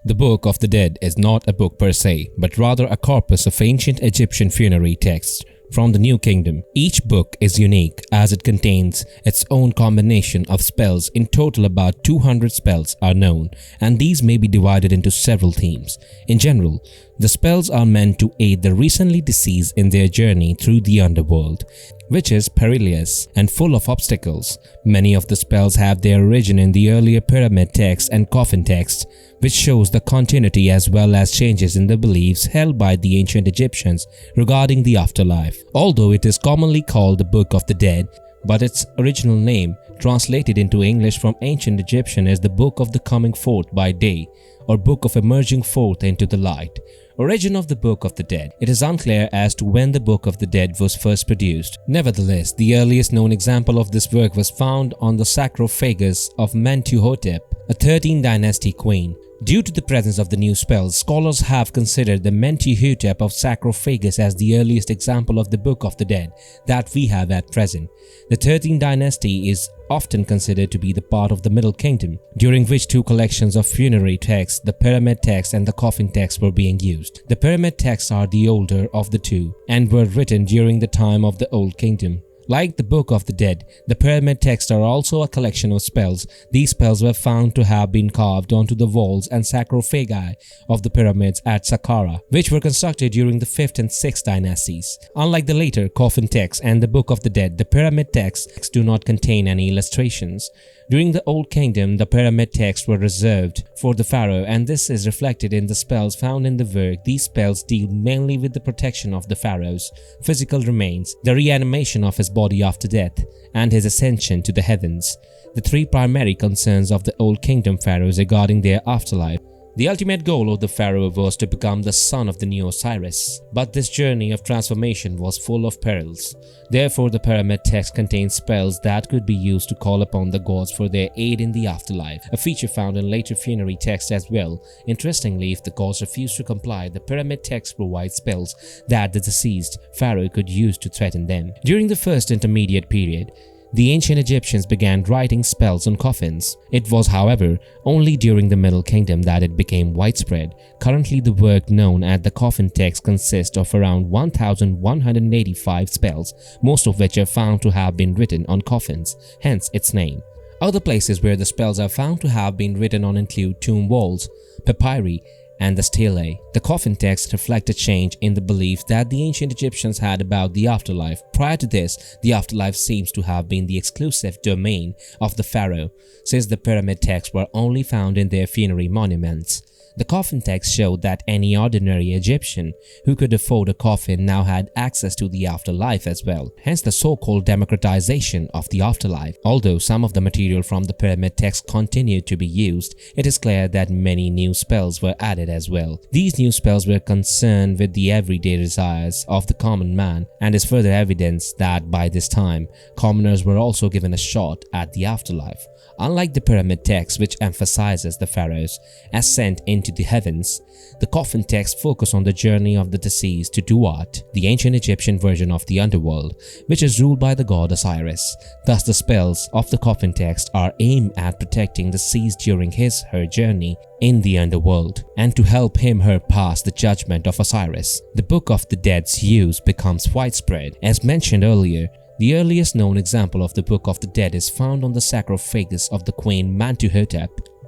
The Book of the Dead is not a book per se, but rather a corpus of ancient Egyptian funerary texts from the New Kingdom. Each book is unique as it contains its own combination of spells. In total, about 200 spells are known, and these may be divided into several themes. In general, the spells are meant to aid the recently deceased in their journey through the underworld, which is perilous and full of obstacles. Many of the spells have their origin in the earlier pyramid texts and coffin texts, which shows the continuity as well as changes in the beliefs held by the ancient Egyptians regarding the afterlife. Although it is commonly called the Book of the Dead, but its original name, translated into English from ancient Egyptian, is the Book of the Coming Forth by Day, or Book of Emerging Forth into the Light. Origin of the Book of the Dead. It is unclear as to when the Book of the Dead was first produced. Nevertheless, the earliest known example of this work was found on the sarcophagus of Mentuhotep, a 13th dynasty queen. Due to the presence of the new spells, scholars have considered the Mentuhotep of sarcophagus as the earliest example of the Book of the Dead that we have at present. The 13th dynasty is often considered to be the part of the Middle Kingdom, during which two collections of funerary texts, the pyramid text and the coffin text, were being used. The pyramid texts are the older of the two and were written during the time of the Old Kingdom. Like the Book of the Dead, the pyramid texts are also a collection of spells. These spells were found to have been carved onto the walls and sarcophagi of the pyramids at Saqqara, which were constructed during the 5th and 6th dynasties. Unlike the later coffin texts and the Book of the Dead, the pyramid texts do not contain any illustrations. During the Old Kingdom, the pyramid texts were reserved for the pharaoh, and this is reflected in the spells found in the work. These spells deal mainly with the protection of the pharaoh's physical remains, the reanimation of his body after death, and his ascension to the heavens, the three primary concerns of the Old Kingdom pharaohs regarding their afterlife. The ultimate goal of the pharaoh was to become the son of the new Osiris, but this journey of transformation was full of perils. Therefore, the pyramid text contains spells that could be used to call upon the gods for their aid in the afterlife, a feature found in later funerary texts as well. Interestingly, if the gods refused to comply, the pyramid text provides spells that the deceased pharaoh could use to threaten them. During the first intermediate period, the ancient Egyptians began writing spells on coffins. It was, however, only during the Middle Kingdom that it became widespread. Currently, the work known as the coffin text consists of around 1,185 spells, most of which are found to have been written on coffins, hence its name. Other places where the spells are found to have been written on include tomb walls, papyri, and the stelae. The coffin texts reflect a change in the belief that the ancient Egyptians had about the afterlife. Prior to this, the afterlife seems to have been the exclusive domain of the pharaoh, since the pyramid texts were only found in their funerary monuments. The coffin text showed that any ordinary Egyptian who could afford a coffin now had access to the afterlife as well, hence the so-called democratization of the afterlife. Although some of the material from the pyramid text continued to be used, it is clear that many new spells were added as well. These new spells were concerned with the everyday desires of the common man, and is further evidence that by this time, commoners were also given a shot at the afterlife. Unlike the pyramid text, which emphasizes the pharaoh's ascent into the heavens, the coffin text focus on the journey of the deceased to Duat, the ancient Egyptian version of the underworld, which is ruled by the god Osiris. Thus, the spells of the coffin text are aimed at protecting the deceased during his/her journey in the underworld, and to help him/her pass the judgment of Osiris. The Book of the Dead's use becomes widespread. As mentioned earlier, the earliest known example of the Book of the Dead is found on the sarcophagus of the queen Mentuhotep.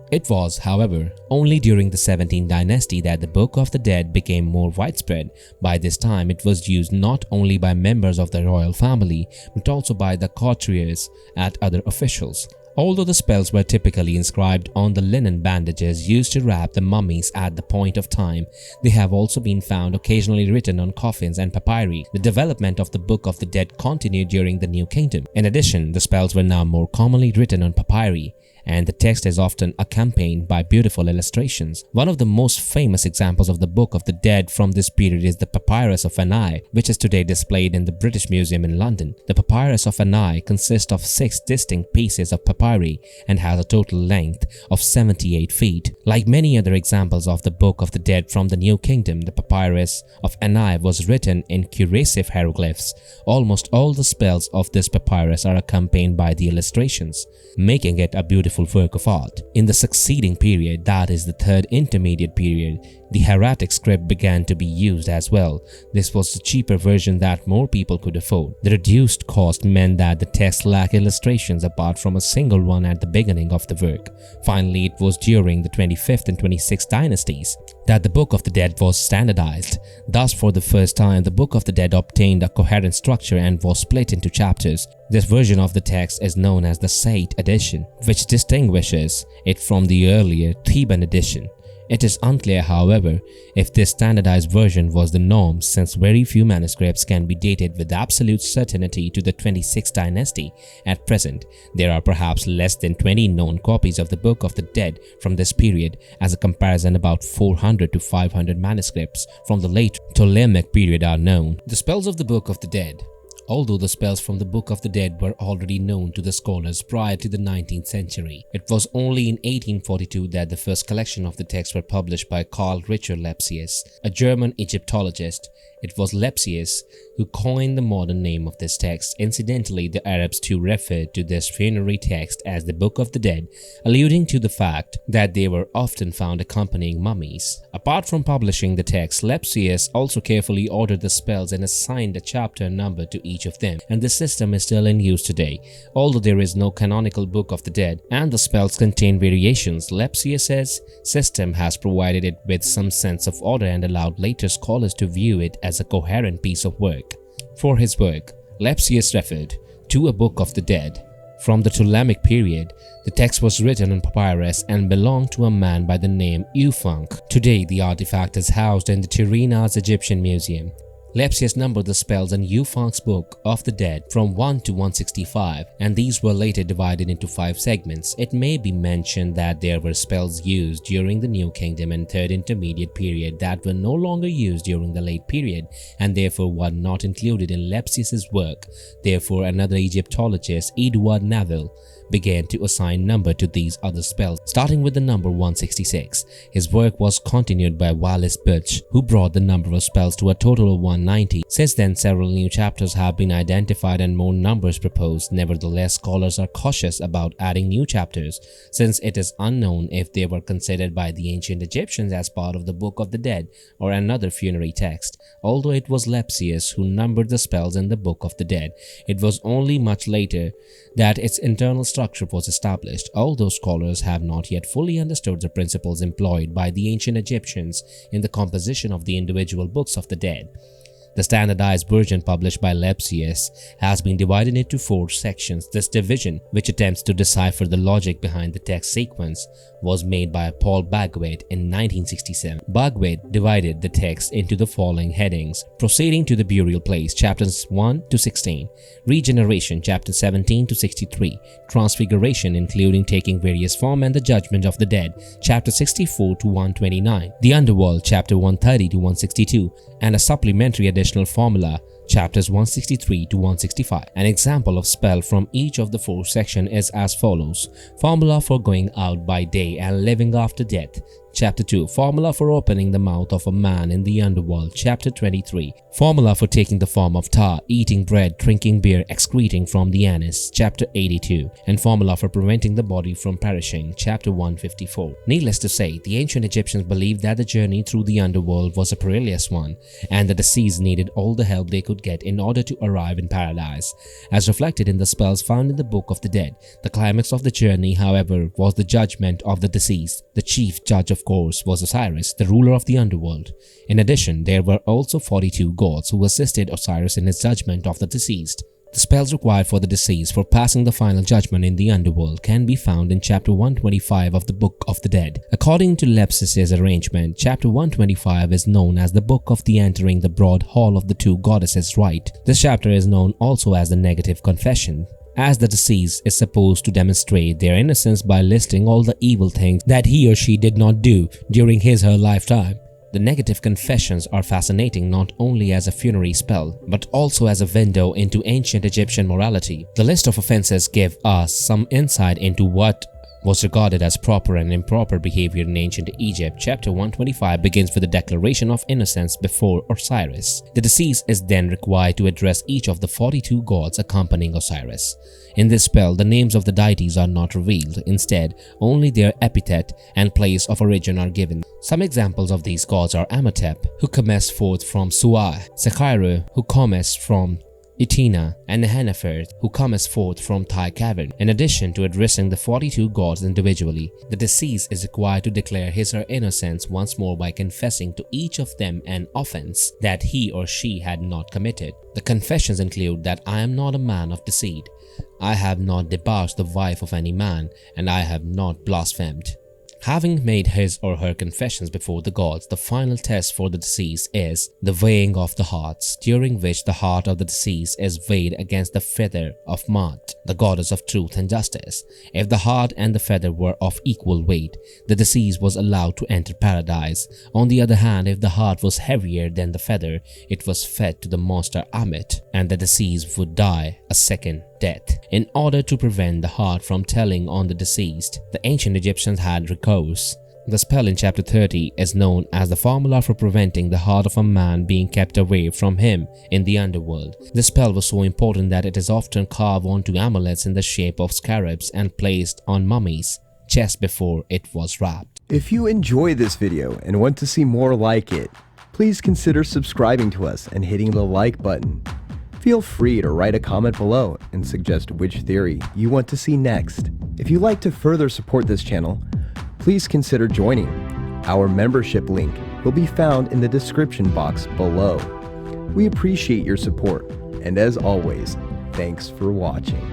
It was, however, only during the 17th dynasty that the Book of the Dead became more widespread. By this time, it was used not only by members of the royal family, but also by the courtiers and other officials. Although the spells were typically inscribed on the linen bandages used to wrap the mummies at the point of time, they have also been found occasionally written on coffins and papyri. The development of the Book of the Dead continued during the New Kingdom. In addition, the spells were now more commonly written on papyri, and the text is often accompanied by beautiful illustrations. One of the most famous examples of the Book of the Dead from this period is the Papyrus of Anai, which is today displayed in the British Museum in London. The Papyrus of Anai consists of 6 distinct pieces of papyri and has a total length of 78 feet. Like many other examples of the Book of the Dead from the New Kingdom, the Papyrus of Anai was written in cursive hieroglyphs. Almost all the spells of this papyrus are accompanied by the illustrations, making it a beautiful powerful work of art. In the succeeding period, that is the third intermediate period, the hieratic script began to be used as well. This was the cheaper version that more people could afford. The reduced cost meant that the text lacked illustrations apart from a single one at the beginning of the work. Finally, it was during the 25th and 26th dynasties that the Book of the Dead was standardized. Thus, for the first time, the Book of the Dead obtained a coherent structure and was split into chapters. This version of the text is known as the Sate edition, which distinguishes it from the earlier Theban edition. It is unclear, however, if this standardized version was the norm, since very few manuscripts can be dated with absolute certainty to the 26th dynasty. At present, there are perhaps less than 20 known copies of the Book of the Dead from this period. As a comparison, about 400 to 500 manuscripts from the late Ptolemaic period are known. The spells of the Book of the Dead. Although the spells from the Book of the Dead were already known to the scholars prior to the 19th century, it was only in 1842 that the first collection of the texts were published by Carl Richard Lepsius, a German Egyptologist. It was Lepsius who coined the modern name of this text. Incidentally, the Arabs too referred to this funerary text as the Book of the Dead, alluding to the fact that they were often found accompanying mummies. Apart from publishing the text, Lepsius also carefully ordered the spells and assigned a chapter number to each of them, and this system is still in use today. Although there is no canonical Book of the Dead and the spells contain variations, Lepsius's system has provided it with some sense of order and allowed later scholars to view it as a coherent piece of work. For his work, Lepsius referred to a Book of the Dead. From the Ptolemaic period, the text was written on papyrus and belonged to a man by the name Euphunk. Today, the artifact is housed in the Tyrina's Egyptian Museum. Lepsius numbered the spells in Euphunk's Book of the Dead from 1 to 165, and these were later divided into 5 segments. It may be mentioned that there were spells used during the New Kingdom and Third Intermediate period that were no longer used during the late period, and therefore were not included in Lepsius's work. Therefore, another Egyptologist, Edward Neville, began to assign number to these other spells, starting with the number 166. His work was continued by Wallace Birch, who brought the number of spells to a total of 190. Since then, several new chapters have been identified and more numbers proposed. Nevertheless, scholars are cautious about adding new chapters, since it is unknown if they were considered by the ancient Egyptians as part of the Book of the Dead or another funerary text. Although it was Lepsius who numbered the spells in the Book of the Dead, it was only much later that its internal structure was established. Although scholars have not yet fully understood the principles employed by the ancient Egyptians in the composition of the individual books of the dead. The standardized version published by Lepsius has been divided into 4 sections. This division, which attempts to decipher the logic behind the text sequence, was made by Paul Bagwet in 1967. Bagwet divided the text into the following headings: Proceeding to the Burial Place, chapters 1 to 16, Regeneration, chapters 17 to 63, Transfiguration, including taking various form and the Judgment of the Dead, chapter 64 to 129, The Underworld, chapter 130 to 162, and a supplementary additional formula, chapters 163 to 165. An example of spell from each of the 4 sections is as follows: Formula for going out by day and living after death. Chapter 2. Formula for opening the mouth of a man in the underworld. Chapter 23. Formula for taking the form of tar, eating bread, drinking beer, excreting from the anus. Chapter 82. And formula for preventing the body from perishing. Chapter 154. Needless to say, the ancient Egyptians believed that the journey through the underworld was a perilous one, and the deceased needed all the help they could get in order to arrive in paradise, as reflected in the spells found in the Book of the Dead. The climax of the journey, however, was the judgment of the deceased. The chief judge, of course, was Osiris, the ruler of the underworld. In addition, there were also 42 gods who assisted Osiris in his judgment of the deceased. The spells required for the deceased for passing the final judgment in the underworld can be found in chapter 125 of the Book of the Dead. According to Lepsius's arrangement, chapter 125 is known as the Book of the Entering the Broad Hall of the Two Goddesses Right. This chapter is known also as the Negative Confession, as the deceased is supposed to demonstrate their innocence by listing all the evil things that he or she did not do during his/her lifetime. The negative confessions are fascinating not only as a funerary spell, but also as a window into ancient Egyptian morality. The list of offenses give us some insight into what was regarded as proper and improper behavior in ancient Egypt. Chapter 125 begins with the declaration of innocence before Osiris. The deceased is then required to address each of the 42 gods accompanying Osiris. In this spell, the names of the deities are not revealed. Instead, only their epithet and place of origin are given. Some examples of these gods are Amatep, who cometh forth from Suai, Sekhiru, who cometh from Itina, and Nehenefer, who cometh forth from Thai cavern. In addition to addressing the 42 gods individually, the deceased is required to declare his or her innocence once more by confessing to each of them an offense that he or she had not committed. The confessions include that I am not a man of deceit, I have not debauched the wife of any man, and I have not blasphemed. Having made his or her confessions before the gods, the final test for the deceased is the weighing of the hearts, during which the heart of the deceased is weighed against the feather of Maat, the goddess of truth and justice. If the heart and the feather were of equal weight, the deceased was allowed to enter paradise. On the other hand, if the heart was heavier than the feather, it was fed to the monster Amit, and the deceased would die a second death. In order to prevent the heart from telling on the deceased, the ancient Egyptians had recourse. The spell in chapter 30 is known as the formula for preventing the heart of a man being kept away from him in the underworld. This spell was so important that it is often carved onto amulets in the shape of scarabs and placed on mummies just before it was wrapped. If you enjoy this video and want to see more like it, please consider subscribing to us and hitting the like button. Feel free to write a comment below and suggest which theory you want to see next. If you'd like to further support this channel, please consider joining. Our membership link will be found in the description box below. We appreciate your support, and as always, thanks for watching.